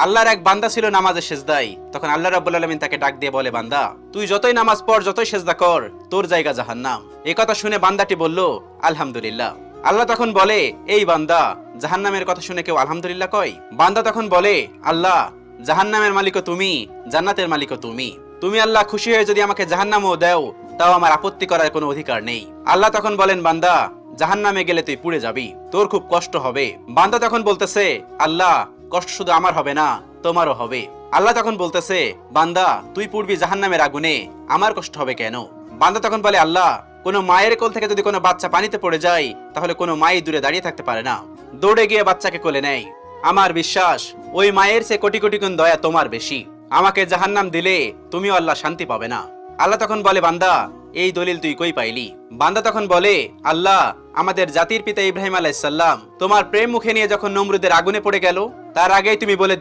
আল্লাহর এক বান্দা ছিল নামাজে সেজদায়। তখন আল্লাহ রাব্বুল আলামিন তাকে ডাক দিয়ে বলে, বান্দা তুই যতই নামাজ পড়, যতই সেজদা কর, তোর জায়গা জাহান্নাম। এই কথা শুনে বান্দাটি বলল, আলহামদুলিল্লাহ। আল্লাহ তখন বলে, এই বান্দা, জাহান্নামের কথা শুনে কেউ আলহামদুলিল্লাহ কয়? বান্দা তখন বলে, আল্লাহ, জাহান্নামের মালিকও তুমি, জান্নাতের মালিকও তুমি। তুমি আল্লাহ খুশি হয়ে যদি আমাকে জাহান্নামও দাও, তাও আমার আপত্তি করার কোনো অধিকার নেই। আল্লাহ তখন বলেন, বান্দা, জাহান্নামে গেলে তুই পুড়ে যাবি, তোর খুব কষ্ট হবে। বান্দা তখন বলতেছে, আল্লাহ, কষ্ট শুধু আমার হবে না, তোমারও হবে। আল্লাহ তখন বলতেছে, বান্দা, তুই পুড়বি জাহান্নামের আগুনে, আমার কষ্ট হবে কেন? বান্দা তখন বলে, আল্লাহ, কোনো মায়ের কোল থেকে যদি কোনো বাচ্চা পানিতে পড়ে যায়, তাহলে কোনো মাই দূরে দাঁড়িয়ে থাকতে পারে না, দৌড়ে গিয়ে বাচ্চাকে কোলে নেয়। আমার বিশ্বাস ওই মায়ের চেয়ে কোটি কোটি গুণ দয়া তোমার বেশি। আমাকে জাহান্নাম দিলে তুমিও আল্লাহ শান্তি পাবে না। আল্লাহ তখন বলে, বান্দা, এই দলিল তুই কই পাইলি? বান্দা তখন বলে, আল্লাহ, আমাদের জাতির পিতা ইব্রাহিম আলাইহিস সালাম তোমার প্রেম মুখে নিয়ে যখন নমরুদের আগুনে পড়ে গেল, তার আগেই তুমি বলে